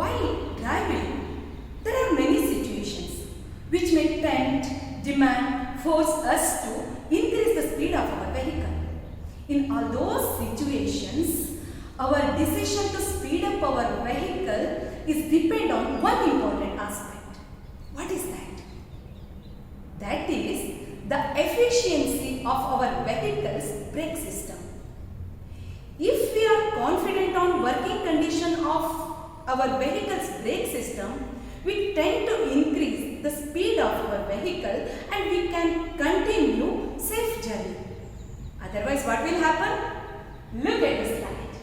while driving, there are many situations which may tempt, demand, force us to increase the speed of our vehicle. In all those situations, our decision to speed up our vehicle is depend on one important aspect. What is that? That is the efficiency of our vehicle's brake system. If we are confident on working condition of our vehicle's brake system, we tend to increase the speed of our vehicle and we can continue safe journey. Otherwise, what will happen? Look at the slide.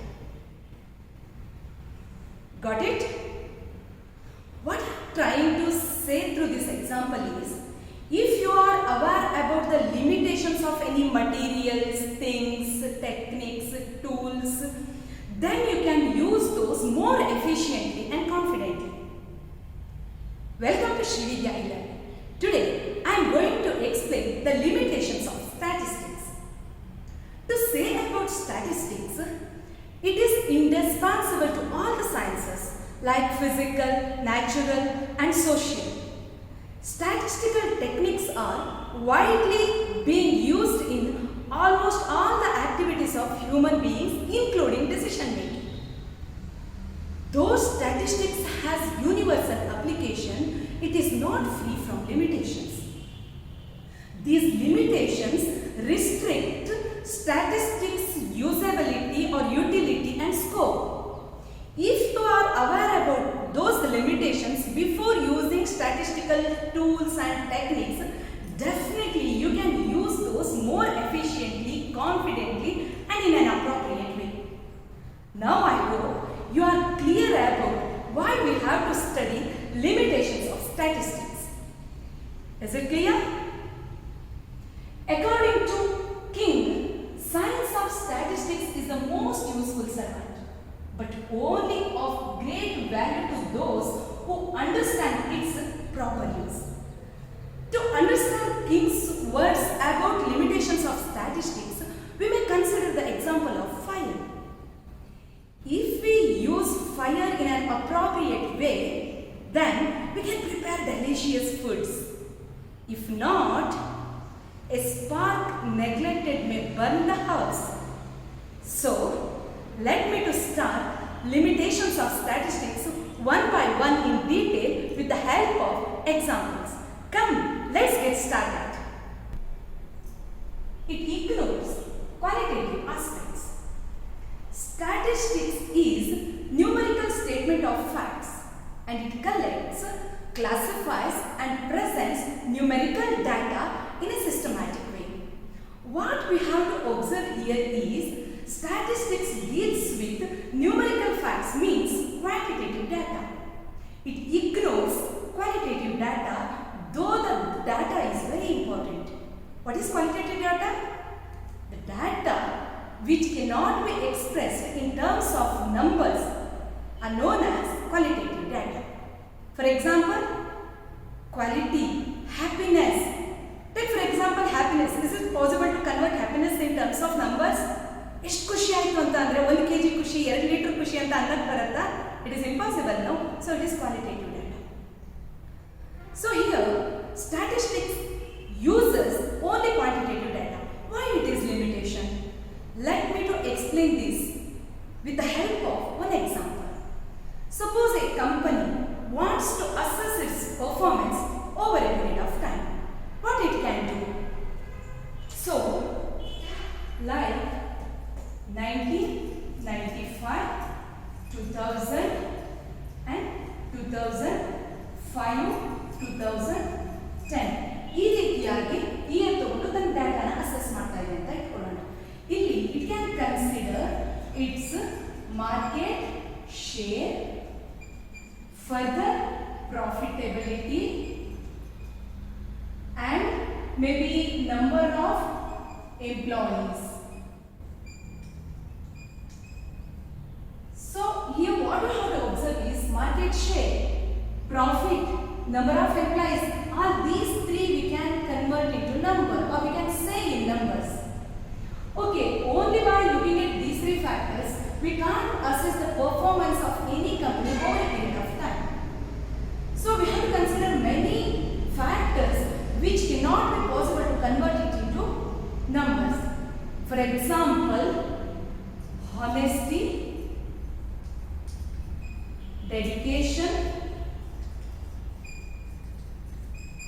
Got it? What I'm trying to say through this example is, if you are aware about the limitations of any materials, things, techniques, tools, then you can use those more efficiently and confidently. Welcome to Srividya e-Learning. Today, I am going to explain the limitations of statistics. To say about statistics, it is indispensable to all the sciences like physical, natural and social. Statistical techniques are widely being used in almost all the activities of human beings, including decision making. Though statistics has universal application, it is not free from limitations. These limitations restrict statistics' usability or utility and scope. If you are aware about those limitations before using statistical tools and techniques, definitely you can use those more efficiently, confidently and in an appropriate way. Now I hope you are clear about why we have to study limitations of statistics. Is it clear? According to King, science of statistics is the most useful servant, but only of great value to those who understand its proper use. To understand King's words about limitations of statistics, we may consider the example of fire. If we use fire in an appropriate way, then we can prepare delicious foods. If not, a spark neglected may burn the house. So, let me to start limitations of statistics one by one in detail with the help of examples. Come, let's get started. It ignores qualitative aspects. Statistics is numerical statement of facts and it collects, classifies and presents numerical data in a systematic way. What we have to observe here is statistics deals with numerical facts, means quantitative data. It ignores qualitative data, though the data is very important. What is qualitative data? The data which cannot be expressed in terms of numbers are known as qualitative data. For example, quality, happiness. Take for example happiness. Is it possible to convert happiness in terms of numbers? ಎಷ್ಟು ಖುಷಿ ಆಯಿತು ಅಂತ ಅಂದರೆ 1 kg ಖುಷಿ 2 litre ಖುಷಿ ಅಂತ ಅನ್ನಕ್ಕೆ ಬರುತ್ತಾ? It is impossible, no? So it is qualitative data. So here, statistics uses only quantitative data. Why it is limitation? Let me to explain this with the help of one example. Suppose a company wants to assess its performance over a period of time. What it can do? So, like 1995, 2000 and 2005, 2010 ಈ ರೀತಿಯಾಗಿ year ತಗೊಂಡು ತನ್ನ ಡಾಟಾನ assess ಮಾಡ್ತಾ ಇದೆ ಅಂತ ಇಟ್ಕೊಳ್ಳೋಣ. ಇಲ್ಲಿ it can consider it's market share, further profitability and maybe number of employees. So here what we have to observe is market share, profit, number of employees. All these three we can convert into number or we can say in numbers. Okay, only by looking at these three factors we can't assess the performance of any company over a period of time. dedication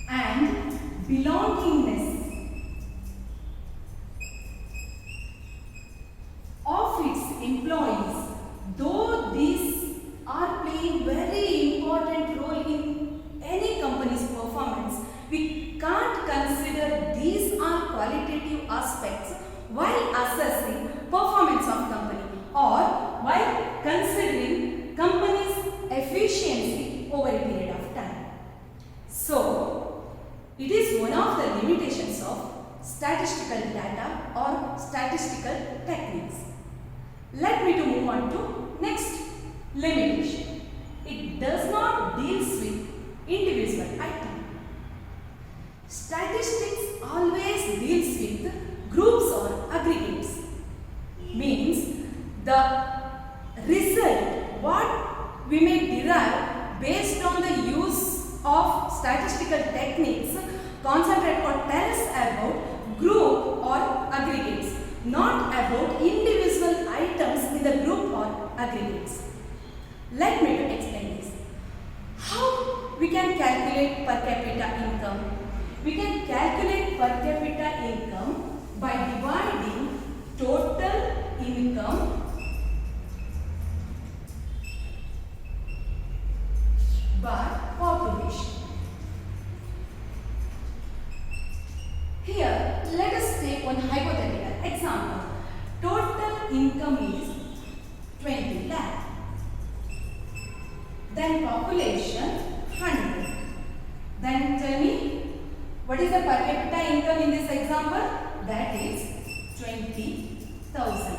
and belongingness of its employees, though these are playing very important role in any company's performance, we can't consider these are qualitative aspects while assessing performance of company or while considering company's efficiency over a period of time. So, it is one of the limitations of statistical data or statistical techniques. Let me to move on to next limitation. It does not deals with individual item. Statistics always deals with groups or aggregates. Means the result what we may derive based on the use of statistical techniques concentrate or tells about group or aggregates, not about individual items in the group or aggregates. Let me to explain this. How we can calculate per capita income? We can calculate per capita income by dividing total income by population. Here, let us take one hypothetical example. Total income is 20 lakh. Then population 100. Then tell me, what is the per capita income in this example? That is 20,000.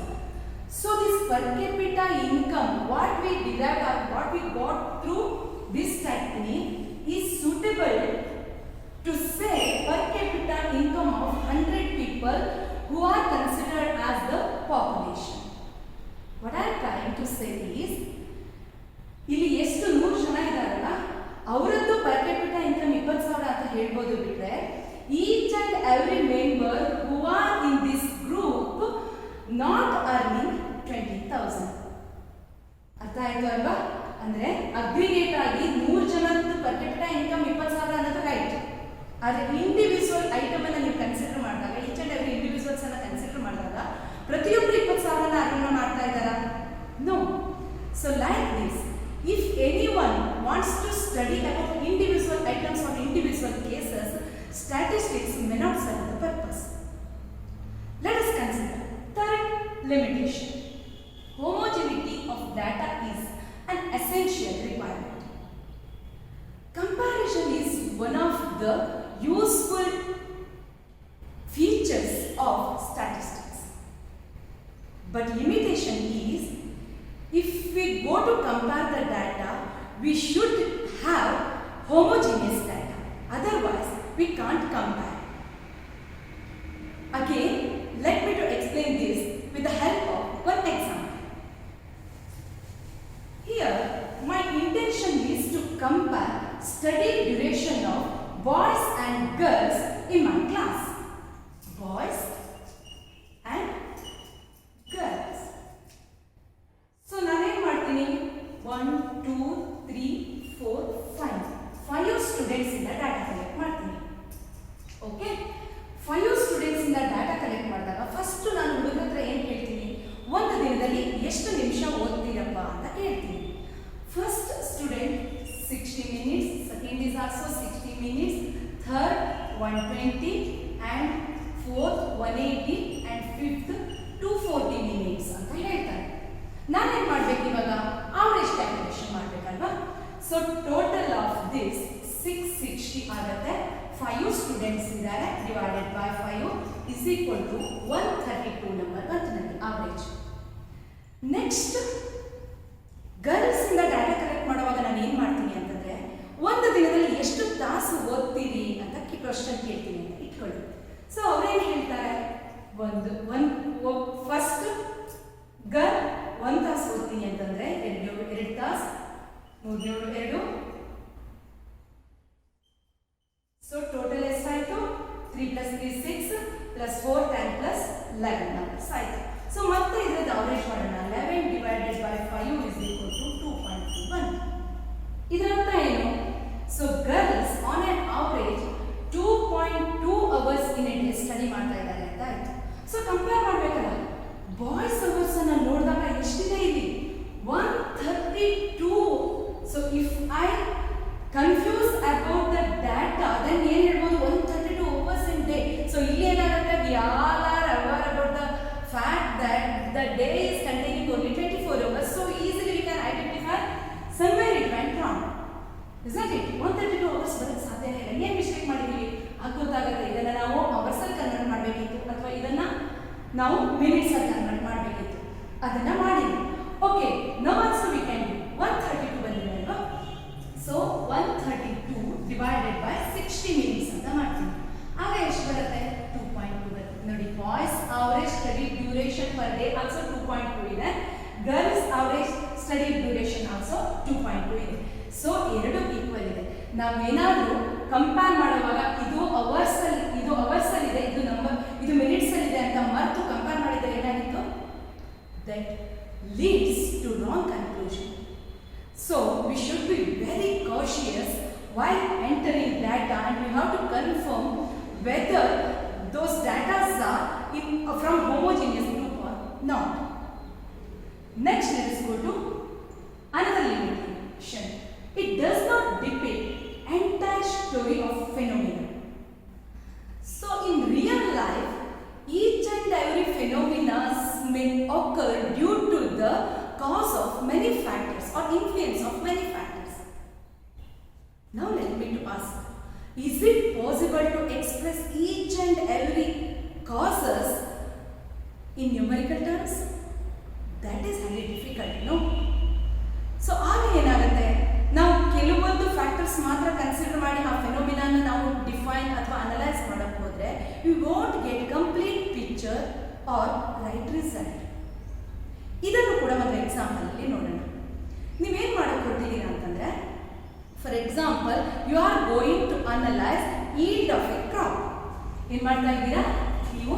So this per capita income, what we derived or what we got through this technique is suitable to say per capita income of 100 people who are considered as the population. What I am trying to say is, ಇಲ್ಲಿ ಎಷ್ಟು 100 ಜನ ಇದ್ದಾರಲ್ಲ ಅವರದ್ದು per capita income 20,000 ಅಂತ ಹೇಳ್ಬೋದು ಬಿಟ್ರೆ each and every member who are in this group not earning 20,000. ಅರ್ಥ ಆಯ್ತು ಅಲ್ವಾ? ಅಂದ್ರೆ ಅಗ್ರಿಗೇಟ್ ಆಗಿ 100 ಜನದ್ದು per capita income 20,000 ಅನ್ನೋದು ರೈಟ್. ಆದರೆ ಇಂಡಿವಿಜುವಲ್ ಐಟಮ್ ಅನ್ನು ನೀವು ಕನ್ಸಿಡರ್ ಮಾಡಿದಾಗ ಈಚ್ ಅಂಡ್ ಎವ್ರಿ ಇಂಡಿವಿಜುವಲ್ಸ್ ಅನ್ನು ಕನ್ಸಿಡರ್ ಮಾಡಿದಾಗ ಪ್ರತಿಯೊಬ್ಬರು 20,000 ಅರ್ನ್ ಮಾಡ್ತಾ ಇದ್ದಾರಾ? No. So like this, if anyone wants to study about individual items or individual cases, statistics may not serve the purpose. Let us consider third limitation. Homogeneity of data is an essential requirement. Comparison is one of the useful features of statistics. But limitation is, if we go to compare the data, we should have homogeneous data. Otherwise, we can't compare. Again, let me to explain this with the help of one example. Here, my intention is to compare study duration of boys and girls in my class. Boys and girls. So, ನಾನು ಏನು ಮಾಡ್ತೀನಿ? 1, 2, 3, 4, 5 students ಇಂದ data collect ಮಾಡ್ತೀನಿ. Okay, 5 students ಇಂದ data collect ಮಾಡಿದಾಗ first ನಾನು ಹುಡುಗರ ಹತ್ರ ಏನು ಕೇಳ್ತೀನಿ? ಒಂದು ದಿನದಲ್ಲಿ ಎಷ್ಟು ನಿಮಿಷ ಓದ್ತೀರಪ್ಪ ಅಂತ ಕೇಳ್ತೀನಿ. First student 60 minutes, second is also 60 minutes, third 120 and fourth 180 and fifth 240 minutes ಅಂತ ಹೇಳ್ತಾರೆ. ನಾನೇನು ಮಾಡಬೇಕು ಇವಾಗ? ಆವರೇಜ್ ಕ್ಯಾಲ್ಕುಲೇಷನ್ ಮಾಡಬೇಕಲ್ವಾ? ಸೊ ಟೋಟಲ್ ಆಫ್ ದಿಸ್ 660 ಆಗುತ್ತೆ. 5 ಸ್ಟೂಡೆಂಟ್ಸ್ ಇದ್ದಾರೆ, divided by 5 is equal to 132 number ಬಂತು ನನಗೆ ಆವರೇಜ್. ನೆಕ್ಸ್ಟ್ ಗರ್ಲ್ಸ್ ಇಂದ ಡಾಟಾ ಕಲೆಕ್ಟ್ ಮಾಡುವಾಗ ನಾನು ಏನು ಮಾಡ್ತೀನಿ ಅಂತಂದ್ರೆ, ಒಂದು ದಿನದಲ್ಲಿ ಎಷ್ಟು ತಾಸು ಓದ್ತೀರಿ ಅಂತ ಕ್ವಶನ್ ಕೇಳ್ತೀನಿ ಅಂತ ಇಟ್ಕೊಳ್ಳಿ. ಸೊ ಅವ್ರೇನು ಹೇಳ್ತಾರೆ? ಫಸ್ಟ್ ಗರ್ಲ್ 1 ತಾಸು ಓದ್ತೀನಿ ಅಂತಂದ್ರೆ 2 ತಾಸು, 3 2. ಸೊ ಟೋಟಲ್ ಎಷ್ಟಾಯ್ತು? 3 + 3 6 + 4 10 + 11 ನಂಬರ್ಸ್ ಆಯ್ತು. ಸೊ ಮತ್ತೆ ಇದ್ರದ್ದು ಅವರೇಜ್ ಮಾಡೋಣ. 11 divided by 5 is equal to 2.21. Boys hours ಅನ್ನ ನೋಡಿದಾಗ ಎಷ್ಟಿದೆ ಇಲ್ಲಿ 132. So if I confuse about the data then ಏನು ಹೇಳ್ಬೋದು 132 hours in day. ಸೊ ಇಲ್ಲಿ ಏನಾಗುತ್ತೆ we all are aware about the fact that the day is containing only 24 hours. So easily we can identify somewhere it went wrong. Isn't it? 132 hours ಬರೋಕ್ಕೆ ಸಾಧ್ಯನೇ ಇಲ್ಲ. ಏನು mistake ಮಾಡಿದ್ದೀವಿ ಅದು ಗೊತ್ತಾಗುತ್ತೆ. ಇದನ್ನು ನಾವು ಅವರ್ಸಲ್ಲಿ ಕನ್ವರ್ಟ್ ಮಾಡಬೇಕಿತ್ತು ಅಥವಾ ಇದನ್ನು ನಾವು ಮಿನಿಟ್ಸಲ್ಲಿ ಕನ್ವರ್ಟ್ ಮಾಡಬೇಕಿತ್ತು. ಅದನ್ನು ಮಾಡಿದ್ವಿ. Okay, now also we can do 132 ಬಂದಿದೆ ಅಲ್ವಾ. ಸೊ 132 ಡಿವೈಡೆಡ್ ಬೈ 60 ಮಿನಿಟ್ಸ್ ಅಂತ ಮಾಡ್ತೀವಿ. ಆಗ ಎಷ್ಟು ಬರುತ್ತೆ 2.2 ಬರುತ್ತೆ. ನೋಡಿ, boys average study duration per day also 2.2 ಇದೆ. Girls average study duration also 2.2 ಇದೆ. ಸೊ ಎರಡು ಈಕ್ವಲ್ ಇದೆ. ನಾವೇನಾದರೂ ಕಂಪೇರ್ ಮಾಡುವಾಗ ಇದು ಅವರ್ಸ್ ಅಲ್ಲಿ ಇದೆ, ಇದು ಮಿನಿಟ್ಸ್ ಅಲ್ಲಿ ಇದೆ ಅಂತ ಮರೆತು ಕಂಪೇರ್ ಮಾಡಿದರೆ ಏನಾಗಿತ್ತು that leads to wrong conclusion. So we should be very cautious while entering data and we have to confirm whether those data are from homogeneous group or not. Next, let us go to another limitation. It does not depict entire story of phenomena. So in real life, each and every phenomena may occur due to the cause of many factors or influence of many factors. Now let me to ask, is it possible to express each and every causes in numerical terms? That is highly difficult, no? So ಆಗ ಏನಾಗುತ್ತೆ, ನಾವು ಕೆಲವೊಂದು factors ಮಾತ್ರ consider ಮಾಡಿ ಆ ಫೆನೋಮಿನಾನ ನಾವು define ಅಥವಾ analyse ಮಾಡಕ್ಕೆ ಹೋದರೆ we want get complete picture or right result. ಇದನ್ನು ಕೂಡ ಒಂದು ಎಕ್ಸಾಂಪಲಲ್ಲಿ ನೋಡೋಣ. ನೀವೇನು ಮಾಡಕ್ಕೆ ಹೊರಟಿದ್ದೀರಾ ಅಂತಂದರೆ, for example you are going to analyse yield of a crop. ಏನು ಮಾಡ್ತಾ ಇದ್ದೀರಾ, ನೀವು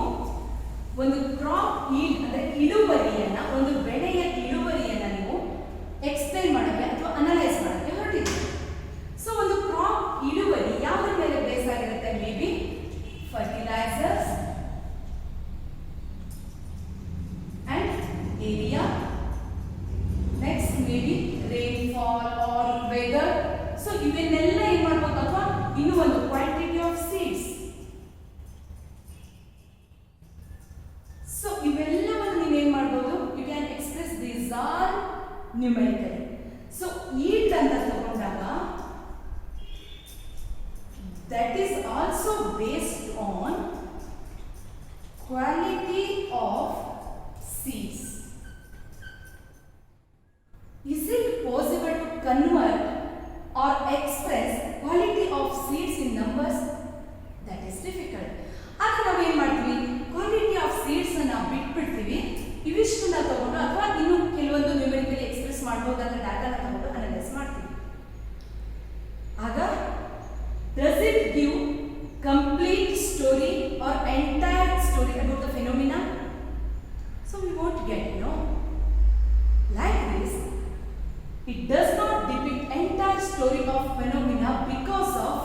ಒಂದು ಕ್ರಾಪ್ ಈಲ್ಡ್ ಅಂದರೆ ಇಳುವರಿಯನ್ನು, ಒಂದು ಬೆಳೆಯ ಇಳುವರಿಯನ್ನು ನೀವು ಎಕ್ಸ್ಪ್ಲೈನ್ ಮಾಡೋಕ್ಕೆ ಅಥವಾ ಅನಲೈಸ್ ಮಾಡೋಕ್ಕೆ ಹೊರಟಿದ್ದೀರಿ. ಸೊ ಒಂದು ಕ್ರಾಪ್ ಇಳುವರಿ ಯಾವುದ್ರ ಮೇಲೆ ಬೇಸ್ ಆಗಿರುತ್ತೆ, may be fertilizers and area, next may be rainfall or weather. So ಇವನ್ನೆಲ್ಲ ಏನು ಮಾಡ್ಬೋದು, ಅಥವಾ ಇನ್ನೂ ಒಂದು ಕ್ವಾಂಟಿಟಿ ಆಫ್ ಸೀಡ್ಸ್. ಸೊ ಇವೆಲ್ಲವನ್ನು ನೀವೇನು ಮಾಡ್ಬೋದು, you can express these are numerically. So yield ಅಂತ ತಗೊಂಡಾಗ that is also based on quality of seeds. Is it possible to convert or express quality of seeds in numbers? That is difficult. ಆಗ ನಾವು ಏನು ಮಾಡ್ತೀವಿ, quality of seeds ಅನ್ನು ಬಿಟ್ಬಿಡ್ತೀವಿ, ಇವಿಷ್ಟನ್ನ ತಗೊಂಡು ಅಥವಾ ಇನ್ನು ಕೆಲವೊಂದು ನ್ಯೂಮೆರಿಕಲಿ ಎಕ್ಸ್ಪ್ರೆಸ್ ಮಾಡಬಹುದಾದ ಡಾಟಾನ ತಗೊಂಡು ಅನಲೈಸ್ ಮಾಡ್ತೀವಿ. ಆಗ does it give complete story or entire story about the phenomena? So we won't get, like this. It does not depict entire story of phenomena because of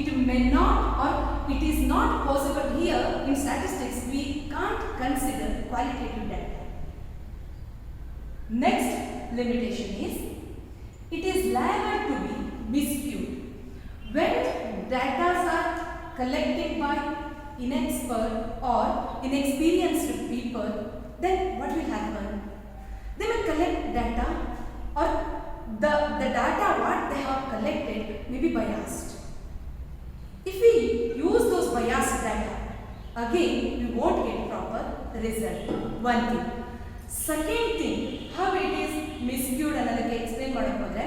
it may not, or it is not possible here in statistics. We can't consider qualitative data. Next limitation is it is liable to be miscued. When data are collected by inexpert or inexperienced people, then what will happen? They will collect data, or the data what they have collected may be biased. If we use those biased data, again we won't get proper result. One thing. Second thing, how it is miscued ಅನ್ನೋದಕ್ಕೆ explain ಮಾಡೋಕೆ ಹೋದರೆ,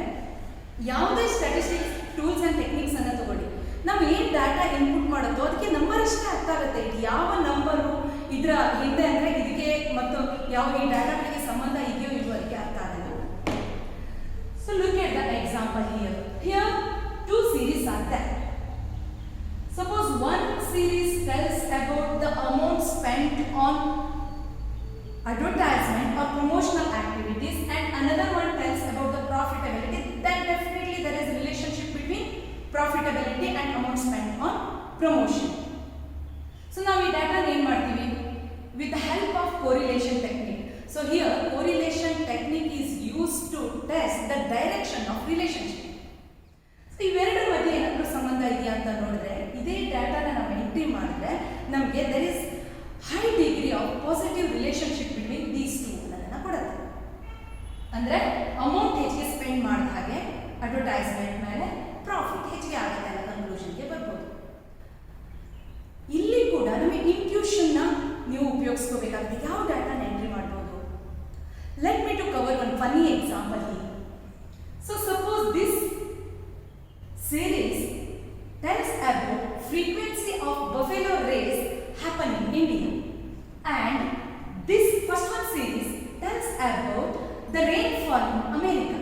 ಯಾವುದೇ statistics tools and techniques ಅನ್ನು ತಗೊಳ್ಳಿ, ನಾವು ಏನು data input ಮಾಡುತ್ತೋ ಅದಕ್ಕೆ number ಅಷ್ಟೇ ಅರ್ಥ ಆಗುತ್ತೆ. ಇದು ಯಾವ ನಂಬರು ಇದರ ಹಿಂದೆ ಅಂದರೆ ಇದಕ್ಕೆ ಮತ್ತು ಯಾವ ಈ ಡಾಟಾಗಳಿಗೆ ಸಂಬಂಧ ಇದೆಯೋ ಇಲ್ವೋ ಅದಕ್ಕೆ ಅರ್ಥ ಆಗಲ್ಲ. So look at the example here. Here two series are there. Suppose one series tells about the amount spent on advertisement or promotional activities and another one tells about the profitability. Then definitely there is a relationship between profitability and amount spent on promotion. So now we data ಏನು ಮಾಡ್ತೀವಿ, with the help of correlation technique. So here correlation technique is used to test the direction of relationship. So ಇವೆರಡರ ಮಧ್ಯೆ ಏನಾದರೂ ಸಂಬಂಧ ಇದೆಯಾ ಅಂತ ನೋಡಿದ್ರೆ ಇದೇ ಡಾಟಾನ ನಾವು ಎಂಟ್ರಿ ಮಾಡಿದ್ರೆ ನಮಗೆ there is high degree of positive relationship between these two ಅನ್ನೋದನ್ನ ಕೊಡುತ್ತೆ. ಅಂದ್ರೆ ಅಮೌಂಟ್ ಹೆಚ್ಚಿಗೆ ಸ್ಪೆಂಡ್ ಮಾಡಿದ ಹಾಗೆ ಅಡ್ವರ್ಟೈಸ್ಮೆಂಟ್ ಮೇಲೆ ಪ್ರಾಫಿಟ್ ಹೆಚ್ಚಿಗೆ ಆಗುತ್ತೆ ಅನ್ನೋ ಕನ್ಕ್ಲೂಷನ್ಗೆ ಬರ್ಬೋದು. ಇಲ್ಲಿ ಕೂಡ ನಮಗೆ ಇಂಟ್ಯೂಷನ್ನ ನೀವು ಉಪಯೋಗಿಸ್ಕೋಬೇಕಾಗುತ್ತೆ. ಯಾವ ಡಾಟಾನ ಎಂಟ್ರಿ ಮಾಡ್ಬೋದು? Let me to cover one funny example here. So suppose this series tells about frequency of buffalo race happen in India, and this first one series tells about the rainfall in America.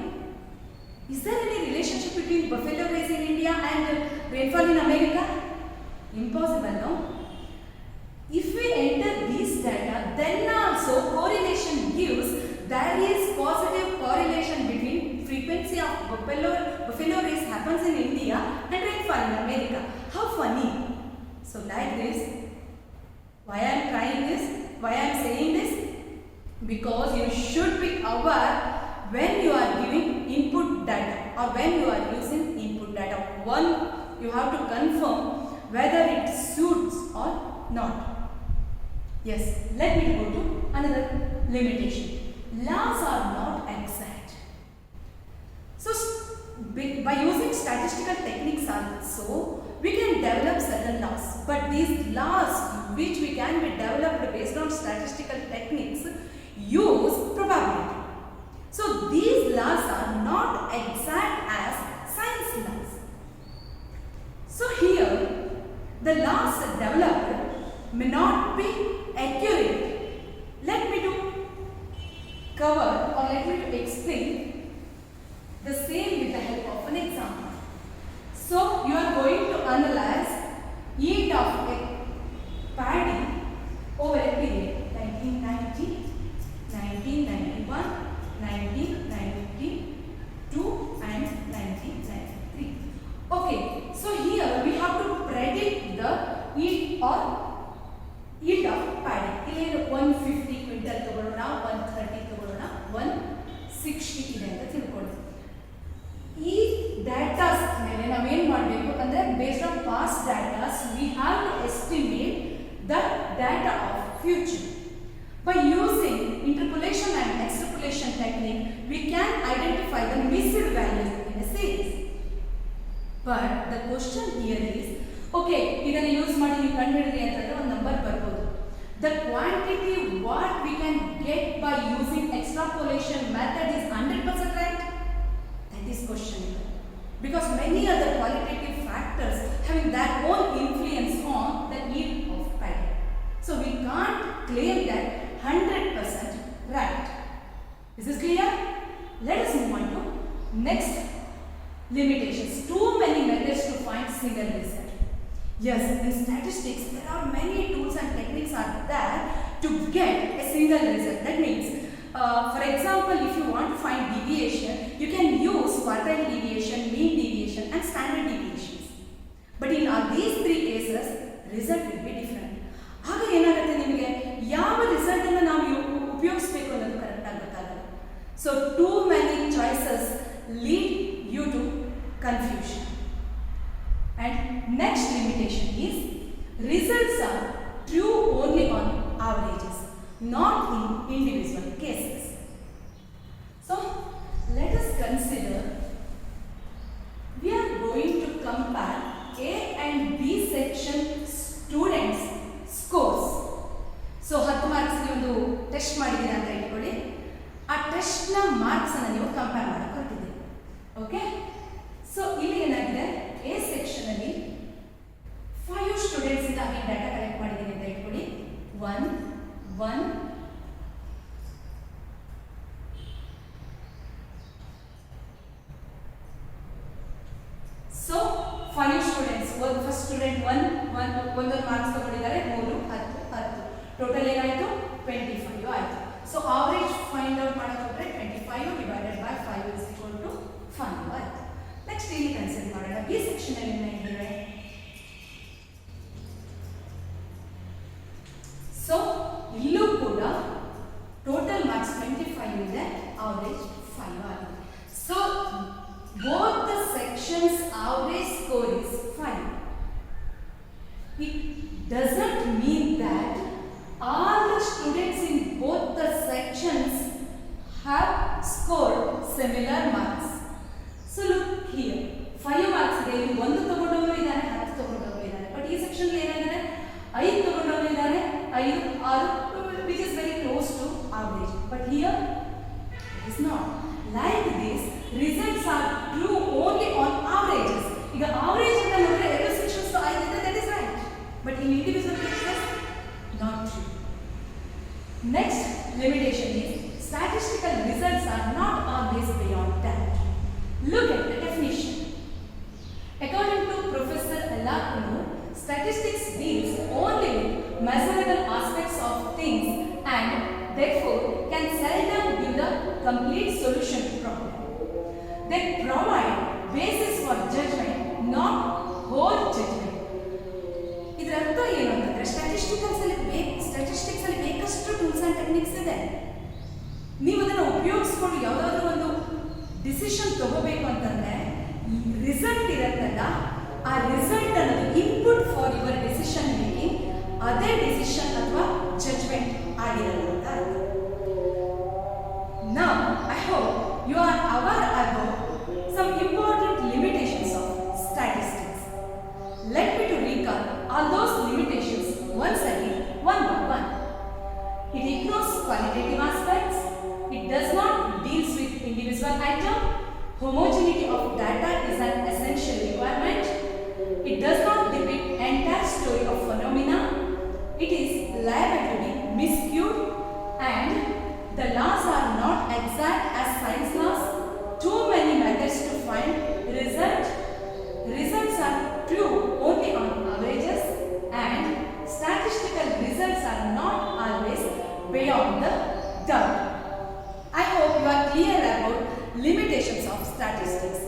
Is there any relationship between buffalo race in India and rainfall in America? Impossible, no? If we enter these data, then also correlation gives there is positive correlation between frequency of buffalo race happens in India and rainfall in America. How funny! So like this, why I am trying this? Why I am saying this? Because you should be aware when you are giving input data or when you are using input data. One, you have to confirm whether it suits or not. Yes, let me go to another limitation. Laws are not exact. So by using statistical techniques also, we can develop certain laws. But these laws which we can be developed based on statistical techniques use probability. So these laws are not exact as science laws. So here the laws developed may not be accurate. Let me to cover or let me to explain the same with the help of an example. So you are going to analyze yield of a paddy over a period 1990, 1991, 1992 and 1993. Okay, so here we have to predict the yield or yield of paddy. Here 150 quintal ತಗೊಳ್ಳೋಣ, 130 ತಗೊಳ್ಳೋಣ, 160 ಇದೆ ಅಂತ ತಿಳ್ಕೊಳ್ಳಿ. ಈ ಡಾಟಾಸ್ ಮೇಲೆ ನಾವೇನು ಮಾಡಬೇಕು ಅಂದರೆ based on past datas we have to estimate the data of future. By using interpolation and extrapolation technique, we can identify the missed values in a series. But the question here is, okay, ಇದನ್ನು use ಮಾಡಿ ನೀವು ಕಂಡುಹಿಡಿದ್ರಿ ಅಂತಂದ್ರೆ ಒಂದು number ಬರ್ಬೋದು. The quantity what we can get by using extrapolation method is 100% right? That is questionable. Because many other qualitative factors having their own influence on the yield of paddy. So we can't claim that 100% right. Is this clear? Let us move on to next limitations. Too many methods to find single result. Yes, in statistics there are many tools and techniques are there to get a single result. That means, for example, if you want to find deviation, you can use quartile deviation, mean deviation and standard deviations. But in all these three cases, result will be different. ಆಗ ಏನಾಗುತ್ತೆ, ನಿಮಗೆ ಯಾವ result ಅನ್ನು ನಾವು ಉಪಯೋಗಿಸಬೇಕು ಅನ್ನೋದು correct ಆಗಿ ಗೊತ್ತಾಗಲ್ಲ. So too many choices lead you to confusion. And next limitation is results are true only on averages, not in individual cases. So let us consider we are going to compare A and B section students scores. So 10 marks ಗೆ ಒಂದು test ಮಾಡಿದ್ದೀರಾ ಅಂತ ಇಟ್ಕೊಳ್ಳಿ. ಆ test ನ marks ಅನ್ನು ನೀವು compare ಮಾಡಕ್ಕೆ ಹೊರಟಿದ್ದೀರಿ. ಓಕೆ, ಸೊ ಇಲ್ಲಿ ಏನಾಗಿದೆ, ಎ ಸೆಕ್ಷನ್ ಅಲ್ಲಿ 5 ಸ್ಟೂಡೆಂಟ್ಸ್ ಇಂದ ಈ ಡಾಟಾ ಕಲೆಕ್ಟ್ ಮಾಡಿದ್ದೀನಿ ಅಂತ ಇಟ್ಕೊಳ್ಳಿ. 1 1 so 5 students. First student 1 marks ತಗೊಂಡಿದ್ದಾರೆ, 3 10 10 ಟೋಟಲ್ ಏನಾಯಿತು 25 ಆಯಿತು. ಸೊ ಆವರೇಜ್ ಫೈಂಡ್ ಔಟ್ ಮಾಡಕ್ಕೆ ಹೋದ್ರೆ 25 divided by 5 is equal to 5 ಆಯಿತು. ನೆಕ್ಸ್ಟ್ ಇಲ್ಲಿ ಕನ್ಸಿಡರ್ ಮಾಡೋಣ. ಬಿ ಸೆಕ್ಷನ್ ಅಲ್ಲಿ ಏನಾಗಿದೆ, ಸೊ ಇಲ್ಲೂ ಕೂಡ total marks section's average score is 5. It doesn't mean that all the students in both the sections have scored similar marks. So look here, 5 marks ಇದೆ, ಇಲ್ಲಿ 1 ತಗೊಂಡವರು ಇದ್ದಾರೆ, 10 ತಗೊಂಡವರು ಇದ್ದಾರೆ. ಬಟ್ ಈ ಸೆಕ್ಷನ್ ಅಲ್ಲಿ ಏನಾಗಿದೆ, 5 ತಗೊಂಡವರು ಇದ್ದಾರೆ, 5, 6, which is very close to average. But here it is not. Like this, results are true only on averages. ಈಗ average ಅಂತ ನೋಡಿದ್ರೆ ಎರಡು sections 5 ಇದೆ, that is right. But in individual cases, not true. Next limitation is statistical results are not always beyond doubt. Look at the definition. According to Professor Alakunu, statistics deals only with measurable aspects of things and therefore can seldom give the complete solution to problem. They provide basis for judgment, not whole judgment. ಇದರ ಅರ್ಥ ಏನು ಅಂತಂದ್ರೆ statistics ಅಲ್ಲಿ ಬೇಕಷ್ಟು tools and techniques ಇದೆ. ನೀವು ಅದನ್ನು ಉಪಯೋಗಿಸ್ಕೊಂಡು ಯಾವುದಾದ್ರೂ ಒಂದು ಡಿಸಿಷನ್ ತಗೋಬೇಕು ಅಂತಂದ್ರೆ ರಿಸಲ್ಟ್ ಇರುತ್ತಲ್ಲ, ಆ ರಿಸಲ್ಟ್ ಅನ್ನೋದು input for your decision making, ಅದೇ ಡಿಸಿಷನ್ ಅಥವಾ ಜಡ್ಜ್ಮೆಂಟ್ ಆಗಿರಲ್ಲ ಅಂತ ಅರ್ಥ. Now, I hope you are aware about some important limitations of statistics. Let me to recall all those limitations once again, one by one. It ignores qualitative aspects. It does not deals with individual item. Homogeneity of data is an essential requirement. It does not depict entire story of phenomena. It is liable to be miscued, and the laws are not exact as science laws. Too many methods to find result. Results are true only on averages, and statistical results are not always beyond the doubt. I hope you are clear about limitations of statistics.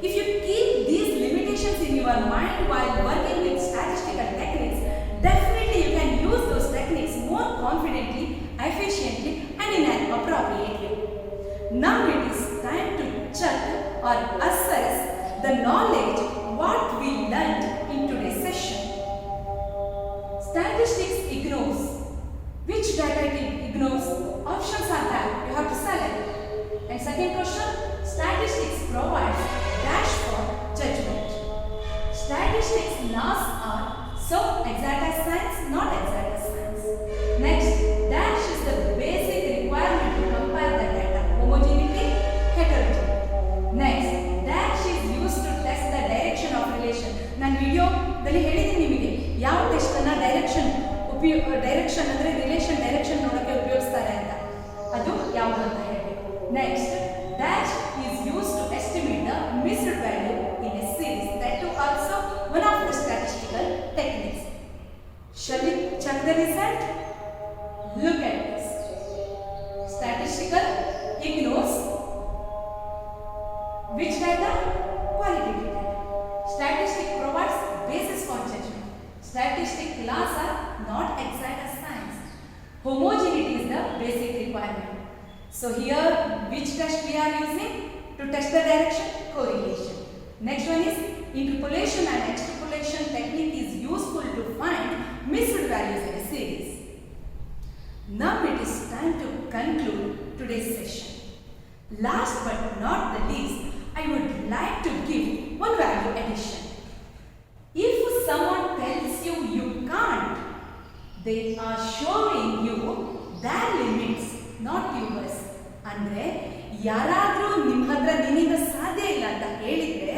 If you keep these limitations in your mind while working with statistical techniques, definitely you can use those techniques more confidently, efficiently, and in an appropriate way. Now it is time to check or assess the knowledge what we learned in today's session. Statistics ignores. Which data it ignores? Options are there, you have to select. And second question, statistics provides dash for judgment. Statistics laws are so exact as science, not exact as science. Next, dash is the basic requirement to compare the data. Homogeneity, heterogeneity. Next, dash is used to test the direction of relation. ನಾನು ವಿಡಿಯೋದಲ್ಲಿ ಹೇಳಿದ್ದೀನಿ ನಿಮಗೆ ಯಾವ test ಅನ್ನ direction ಅಂದ್ರೆ relation direction ನೋಡಕ್ಕೆ ಉಪಯೋಗಿಸ್ತಾರೆ ಅಂತ, ಅದು ಯಾವುದು ಅಂತ ಹೇಳಬೇಕು. Next, dash is used to estimate the missed value in a series. That too also one of the statistical techniques. Shall we check the result? Look at this. Statistical ignores which data? Qualitative data. Statistic provides basis for judgment. Statistic laws are not exact as science. Homogeneity is the basic requirement. So here, which test we are using to test the direction? Correlation. Next one is interpolation and extrapolation technique is useful to find missed values in a series. Now it is time to conclude today's session. Last but not the least, I would like to give one value addition. If someone tells you you can't, they are showing you their limits, not yours. ಅಂದ್ರೆ ಯಾರಾದರೂ ನಿಮ್ಮ ಹತ್ರ ನಿನ್ನಿಂದ ಸಾಧ್ಯ ಇಲ್ಲ ಅಂತ ಹೇಳಿದ್ರೆ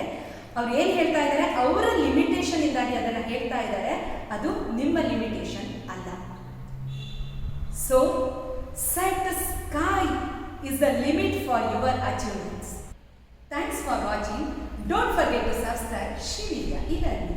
ಅವ್ರು ಏನು ಹೇಳ್ತಾ ಇದ್ದಾರೆ, ಅವರ ಲಿಮಿಟೇಷನ್ ಇಂದಾಗಿ ಅದನ್ನು ಹೇಳ್ತಾ ಇದ್ದಾರೆ, ಅದು ನಿಮ್ಮ ಲಿಮಿಟೇಷನ್ ಅಲ್ಲ. So set the sky is the limit for your achievements. Thanks for watching. Don't forget to subscribe Srividya eLearning.